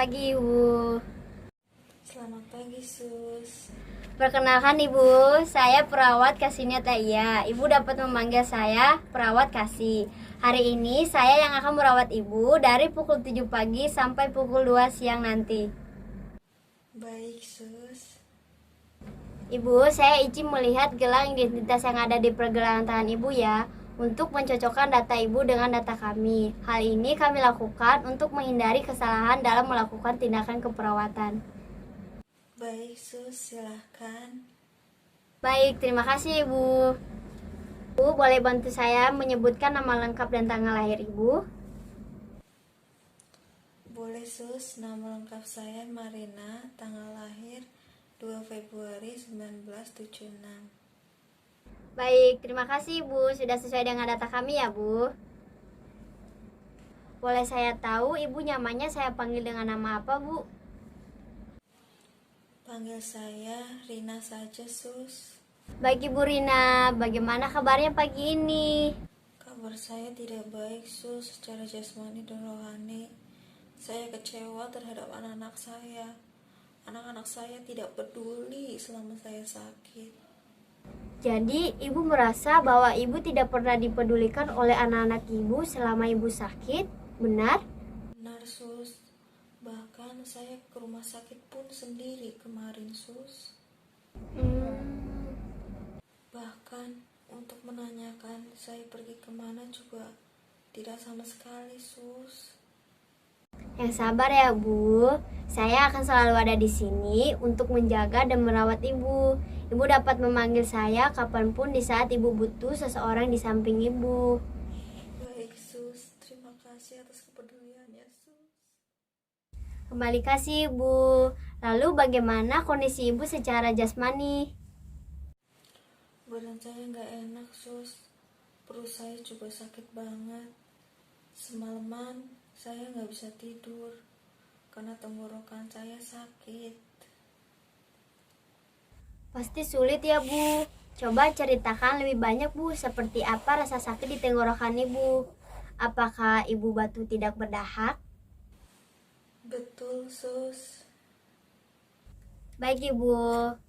pagi Ibu. Selamat pagi, Sus. Perkenalkan Ibu, saya perawat Kasihnya Taya. Ibu dapat memanggil saya perawat Kasih. Hari ini saya yang akan merawat Ibu dari pukul 7 pagi sampai pukul 2 siang nanti. Baik, Sus. Ibu, saya izin melihat gelang identitas yang ada di pergelangan tangan Ibu ya, untuk mencocokkan data Ibu dengan data kami. Hal ini kami lakukan untuk menghindari kesalahan dalam melakukan tindakan keperawatan. Baik, Sus. Silahkan. Baik, terima kasih Ibu. Ibu, boleh bantu saya menyebutkan nama lengkap dan tanggal lahir Ibu? Boleh, Sus. Nama lengkap saya Marina, tanggal lahir 2 Februari 1976. Baik, terima kasih Ibu. Sudah sesuai dengan data kami ya Bu. Boleh saya tahu Ibu nyamannya saya panggil dengan nama apa Bu? Panggil saya Rina saja, Sus. Baik Ibu Rina, bagaimana kabarnya pagi ini? Kabar saya tidak baik, Sus, secara jasmani dan rohani. Saya kecewa terhadap anak-anak saya. Anak-anak saya tidak peduli selama saya sakit. Jadi Ibu merasa bahwa Ibu tidak pernah dipedulikan oleh anak-anak Ibu selama Ibu sakit, benar? Benar, Sus. Bahkan saya ke rumah sakit pun sendiri kemarin, Sus. Bahkan untuk menanyakan saya pergi kemana juga tidak sama sekali, Sus. Yang sabar ya Bu. Saya akan selalu ada di sini untuk menjaga dan merawat Ibu. Ibu dapat memanggil saya kapanpun di saat Ibu butuh seseorang di samping Ibu. Baik, Sus. Terima kasih atas kepeduliannya, Sus. Kembali kasih Ibu. Lalu bagaimana kondisi Ibu secara jasmani? Badan saya nggak enak, Sus. Perut saya juga sakit banget. Semalaman saya nggak bisa tidur karena tenggorokan saya sakit. Pasti sulit ya Bu. Coba ceritakan lebih banyak Bu, seperti apa rasa sakit di tenggorokan Ibu. Apakah Ibu batu tidak berdahak? Betul, Sus. Baik Ibu,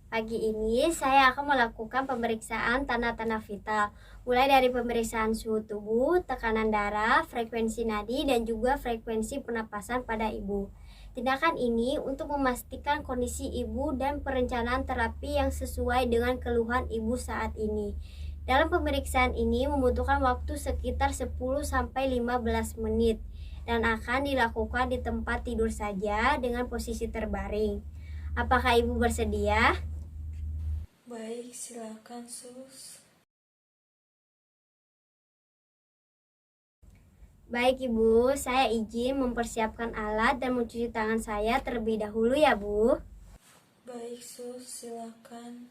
pagi ini saya akan melakukan pemeriksaan tanda-tanda vital, mulai dari pemeriksaan suhu tubuh, tekanan darah, frekuensi nadi, dan juga frekuensi pernapasan pada Ibu. Tindakan ini untuk memastikan kondisi Ibu dan perencanaan terapi yang sesuai dengan keluhan Ibu saat ini. Dalam pemeriksaan ini membutuhkan waktu sekitar 10-15 menit dan akan dilakukan di tempat tidur saja dengan posisi terbaring. Apakah Ibu bersedia? Baik, silakan, Sus. Baik Ibu, saya izin mempersiapkan alat dan mencuci tangan saya terlebih dahulu ya Bu. Baik, Sus, silakan.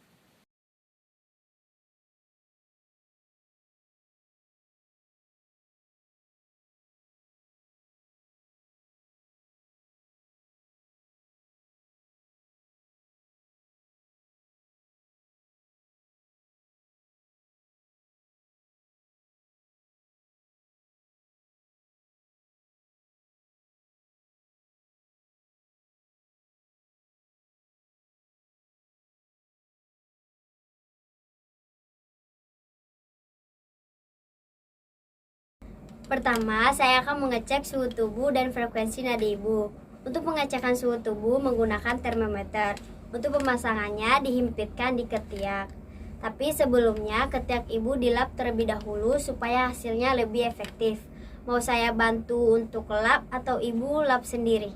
Pertama, saya akan mengecek suhu tubuh dan frekuensi nadi Ibu. Untuk pengecekan suhu tubuh menggunakan termometer. Untuk pemasangannya dihimpitkan di ketiak. Tapi sebelumnya ketiak Ibu dilap terlebih dahulu supaya hasilnya lebih efektif. Mau saya bantu untuk lap atau Ibu lap sendiri?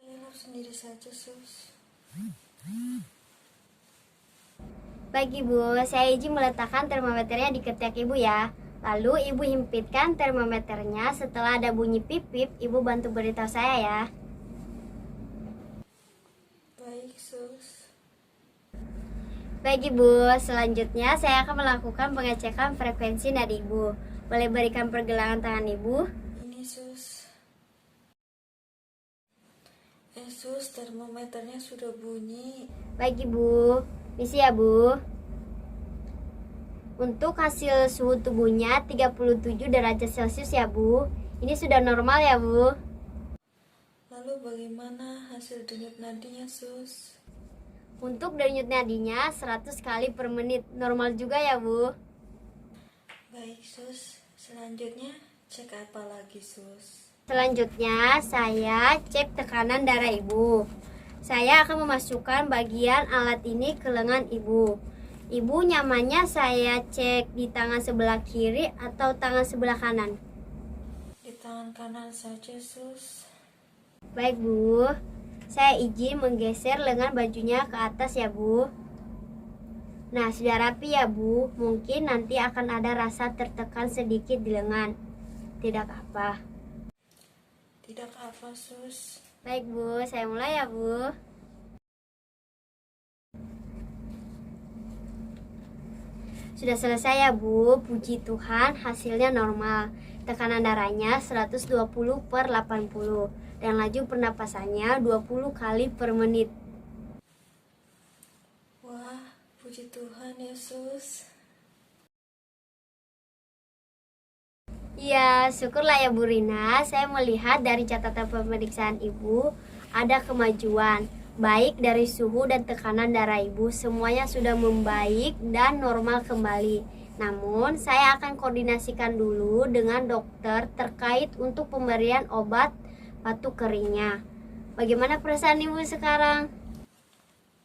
Saya lap sendiri saja, Sus. Baik Ibu, saya izin meletakkan termometernya di ketiak Ibu ya. Lalu Ibu himpitkan termometernya, setelah ada bunyi pip-pip, Ibu bantu beritahu saya ya. Baik, Sus. Baik Ibu, selanjutnya saya akan melakukan pengecekan frekuensi nadi Ibu. Boleh berikan pergelangan tangan Ibu? Ini, Sus. Sus, termometernya sudah bunyi. Baik Ibu, misi ya Bu. Untuk hasil suhu tubuhnya 37 derajat Celcius ya Bu. Ini sudah normal ya Bu. Lalu Lalu bagaimana hasil denyut nadinya, Sus? Untuk denyut nadinya 100 kali per menit. Normal juga ya, Bu? Baik, Sus. Selanjutnya cek apa lagi, Sus? Selanjutnya, saya cek tekanan darah Ibu. Saya akan memasukkan bagian alat ini ke lengan Ibu. Ibu nyamannya saya cek di tangan sebelah kiri atau tangan sebelah kanan? Di tangan kanan saja, Sus. Baik, Bu. Saya izin menggeser lengan bajunya ke atas ya, Bu. Nah, sudah rapi ya, Bu. Mungkin nanti akan ada rasa tertekan sedikit di lengan. Tidak apa. Tidak apa, Sus. Baik, Bu. Saya mulai ya, Bu. Sudah selesai ya, Bu. Puji Tuhan, hasilnya normal. Tekanan darahnya 120 per 80 dan laju pernapasannya 20 kali per menit. Wah, puji Tuhan ya, Sus. Ya, syukurlah ya Bu Rina. Saya melihat dari catatan pemeriksaan Ibu ada kemajuan. Baik dari suhu dan tekanan darah Ibu, semuanya sudah membaik dan normal kembali. Namun, saya akan koordinasikan dulu dengan dokter terkait untuk pemberian obat batuk keringnya. Bagaimana perasaan Ibu sekarang?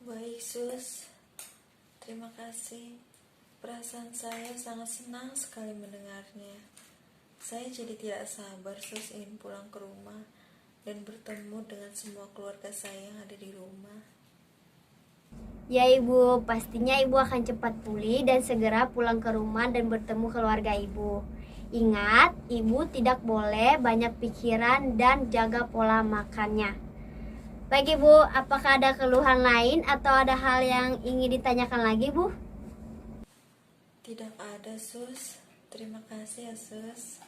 Baik, Sus. Terima kasih. Perasaan saya sangat senang sekali mendengarnya. Saya jadi tidak sabar, Sus, ingin pulang ke rumah dan bertemu dengan semua keluarga saya yang ada di rumah. Ya Ibu, pastinya Ibu akan cepat pulih dan segera pulang ke rumah dan bertemu keluarga Ibu. Ingat, Ibu tidak boleh banyak pikiran dan jaga pola makannya. Baik Ibu, apakah ada keluhan lain atau ada hal yang ingin ditanyakan lagi Bu? Tidak ada, Sus. Terima kasih ya, Sus.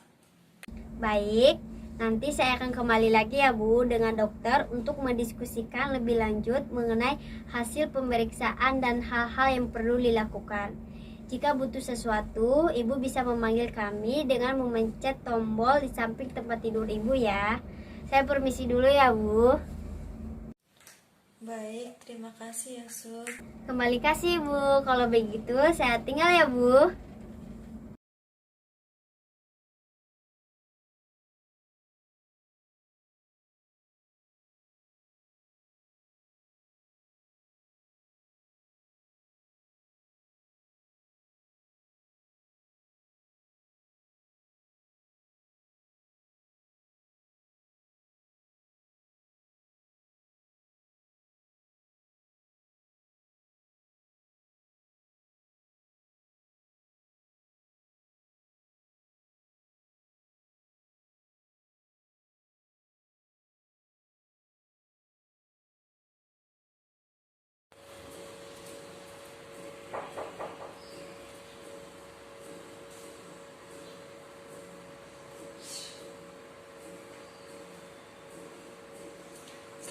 Baik, nanti saya akan kembali lagi ya Bu dengan dokter untuk mendiskusikan lebih lanjut mengenai hasil pemeriksaan dan hal-hal yang perlu dilakukan. Jika butuh sesuatu, Ibu bisa memanggil kami dengan memencet tombol di samping tempat tidur Ibu ya. Saya permisi dulu ya Bu. Baik, terima kasih ya, Sus. Kembali kasih Bu. Kalau begitu saya tinggal ya Bu.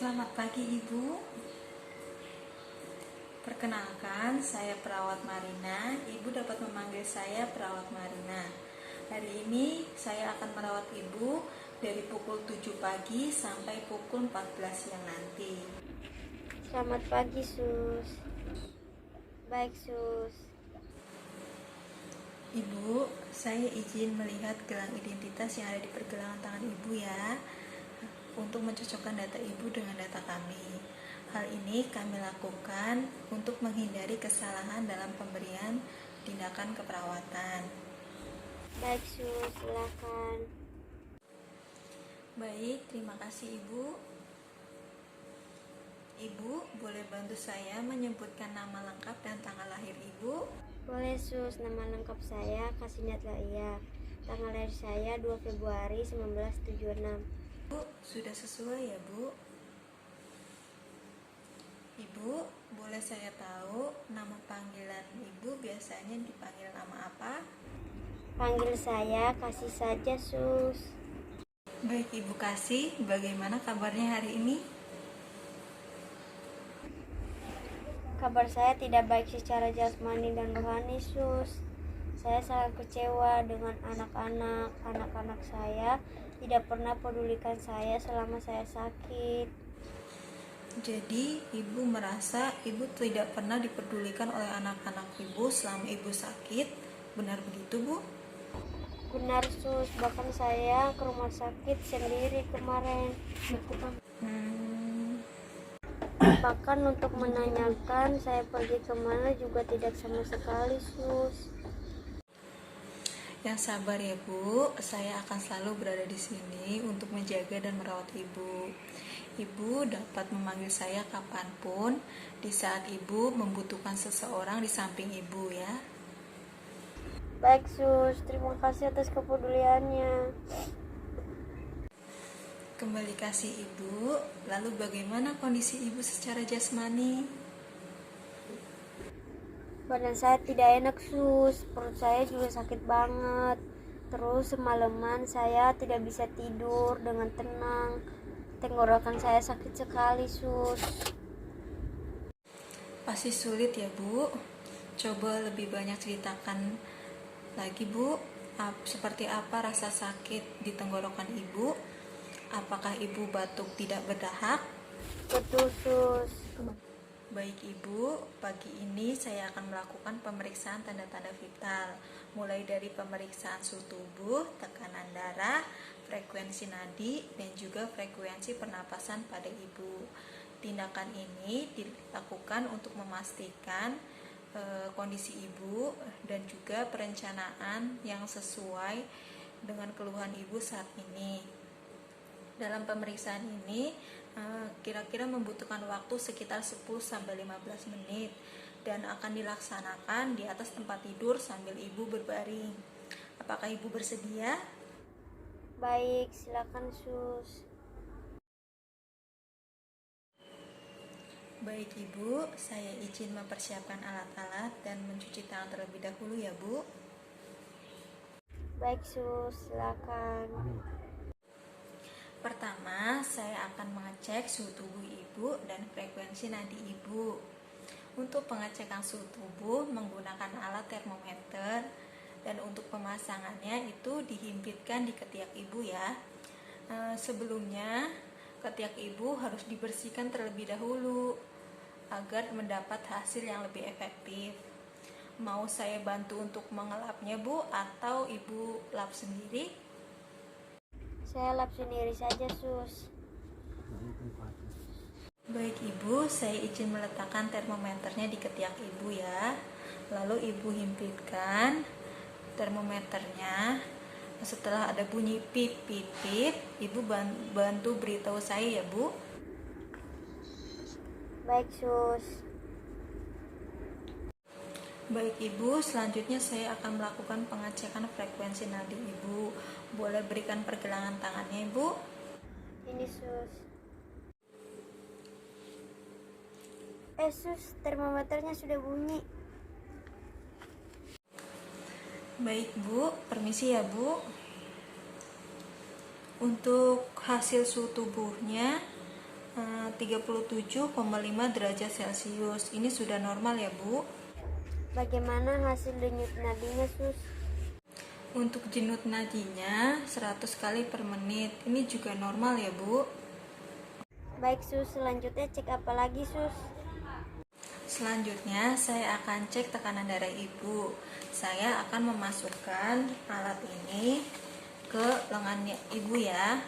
Selamat pagi, Ibu. Perkenalkan, saya perawat Marina. Ibu dapat memanggil saya perawat Marina. Hari ini saya akan merawat Ibu dari pukul 7 pagi sampai pukul 14 siang nanti. Selamat pagi Sus. Baik Sus. Ibu, saya izin melihat gelang identitas yang ada di pergelangan tangan Ibu ya, untuk mencocokkan data Ibu dengan data kami. Hal ini kami lakukan untuk menghindari kesalahan dalam pemberian tindakan keperawatan. Baik Sus, silakan. Baik, terima kasih Ibu. Ibu, boleh bantu saya menyebutkan nama lengkap dan tanggal lahir Ibu? Boleh Sus, nama lengkap saya Kasiniat Laia. Tanggal lahir saya 2 Februari 1976. Bu, sudah sesuai ya Bu? Ibu, boleh saya tahu nama panggilan Ibu biasanya dipanggil nama apa? Panggil saya Kasih saja Sus. Baik Ibu Kasih, bagaimana kabarnya hari ini? Kabar saya tidak baik secara jasmani dan rohani Sus. Saya sangat kecewa dengan anak-anak saya tidak pernah pedulikan saya selama saya sakit. Jadi, ibu merasa ibu tidak pernah dipedulikan oleh anak-anak ibu selama ibu sakit. Benar begitu, Bu? Benar sus, bahkan saya ke rumah sakit sendiri kemarin. Bahkan untuk menanyakan saya pergi kemana juga tidak sama sekali sus. Yang sabar ya Bu, saya akan selalu berada di sini untuk menjaga dan merawat Ibu. Ibu dapat memanggil saya kapanpun di saat Ibu membutuhkan seseorang di samping Ibu ya. Baik sus, terima kasih atas kepeduliannya. Kembali kasih Ibu, lalu bagaimana kondisi Ibu secara jasmani? Badan saya tidak enak sus, perut saya juga sakit banget. Terus semalaman saya tidak bisa tidur dengan tenang. Tenggorokan saya sakit sekali sus. Pasti sulit ya Bu. Coba lebih banyak ceritakan lagi Bu, seperti apa rasa sakit di tenggorokan Ibu? Apakah Ibu batuk tidak berdahak? Betul sus. Baik Ibu, pagi ini saya akan melakukan pemeriksaan tanda-tanda vital, mulai dari pemeriksaan suhu tubuh, tekanan darah, frekuensi nadi, dan juga frekuensi pernapasan pada Ibu. Tindakan ini dilakukan untuk memastikan kondisi Ibu dan juga perencanaan yang sesuai dengan keluhan Ibu saat ini. Dalam pemeriksaan ini kira-kira membutuhkan waktu sekitar 10-15 menit dan akan dilaksanakan di atas tempat tidur sambil Ibu berbaring. Apakah Ibu bersedia? Baik, silakan sus. Baik Ibu, saya izin mempersiapkan alat-alat dan mencuci tangan terlebih dahulu ya Bu. Baik sus, silakan. Pertama, saya akan mengecek suhu tubuh Ibu dan frekuensi nadi Ibu. Untuk pengecekan suhu tubuh menggunakan alat termometer dan untuk pemasangannya itu dihimpitkan di ketiak Ibu ya. Sebelumnya, ketiak Ibu harus dibersihkan terlebih dahulu agar mendapat hasil yang lebih efektif. Mau saya bantu untuk mengelapnya Bu atau Ibu lap sendiri? Saya lap sendiri saja sus. Baik Ibu, saya izin meletakkan termometernya di ketiak Ibu ya. Lalu Ibu himpitkan termometernya. Setelah ada bunyi pip pip pip, Ibu bantu beritahu saya ya Bu. Baik sus. Baik Ibu, selanjutnya saya akan melakukan pengecekan frekuensi nadi Ibu. Boleh berikan pergelangan tangannya Ibu? Ini sus. Sus, termometernya sudah bunyi. Baik Bu, permisi ya Bu. Untuk hasil suhu tubuhnya 37,5 derajat Celcius. Ini sudah normal ya Bu. Bagaimana hasil denyut nadinya sus? Untuk jenut nadinya 100 kali per menit. Ini juga normal ya Bu. Baik sus, selanjutnya cek apa lagi sus? Selanjutnya saya akan cek tekanan darah Ibu. Saya akan memasukkan alat ini ke lengannya Ibu ya.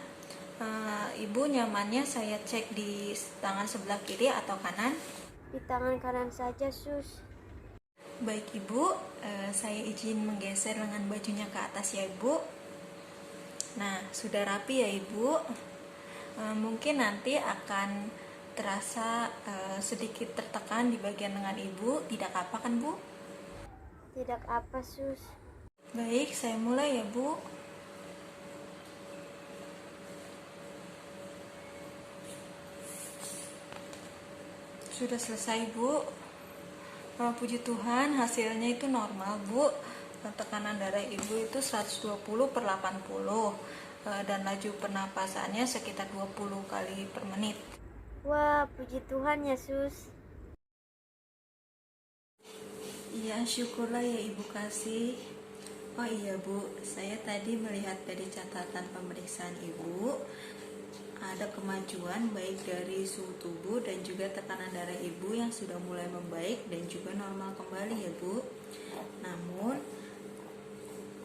Ibu nyamannya saya cek di tangan sebelah kiri atau kanan? Di tangan kanan saja sus. Baik Ibu, saya izin menggeser lengan bajunya ke atas ya Ibu. Nah, sudah rapi ya Ibu. Mungkin nanti akan terasa sedikit tertekan di bagian lengan Ibu. Tidak apa kan Bu? Tidak apa sus. Baik, saya mulai ya Bu. Sudah selesai Bu. Puji Tuhan hasilnya itu normal Bu. Tekanan darah Ibu itu 120/80 dan laju pernapasannya sekitar 20 kali per menit. Wah, puji Tuhan ya sus. Iya, syukurlah ya Ibu kasih. Oh iya Bu, saya tadi melihat dari catatan pemeriksaan Ibu, ada kemajuan baik dari suhu tubuh dan juga tekanan darah Ibu yang sudah mulai membaik dan juga normal kembali ya Bu. Namun,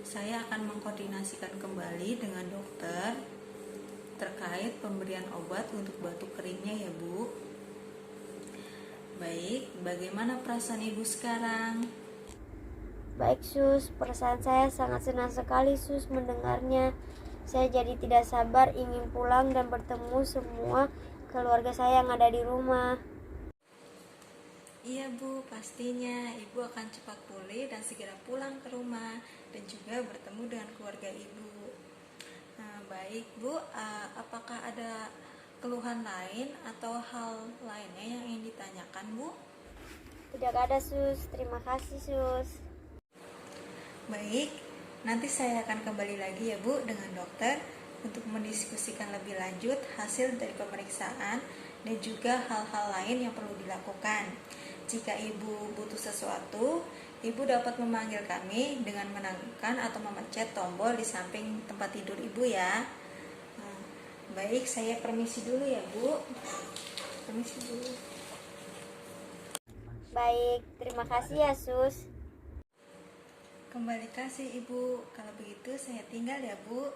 saya akan mengkoordinasikan kembali dengan dokter terkait pemberian obat untuk batuk keringnya ya Bu. Baik, bagaimana perasaan Ibu sekarang? Baik sus, perasaan saya sangat senang sekali sus mendengarnya. Saya jadi tidak sabar ingin pulang dan bertemu semua keluarga saya yang ada di rumah. Iya Bu, pastinya Ibu akan cepat pulih dan segera pulang ke rumah dan juga bertemu dengan keluarga Ibu. Nah, baik Bu, apakah ada keluhan lain atau hal lainnya yang ingin ditanyakan Bu? Tidak ada sus, terima kasih sus. Baik, nanti saya akan kembali lagi ya Bu dengan dokter untuk mendiskusikan lebih lanjut hasil dari pemeriksaan dan juga hal-hal lain yang perlu dilakukan. Jika Ibu butuh sesuatu, Ibu dapat memanggil kami dengan menekan atau memencet tombol di samping tempat tidur Ibu ya. Nah, baik, saya permisi dulu ya Bu. Permisi dulu. Baik, terima kasih ya sus. Kembali kasih Ibu. Kalau begitu saya tinggal ya Bu.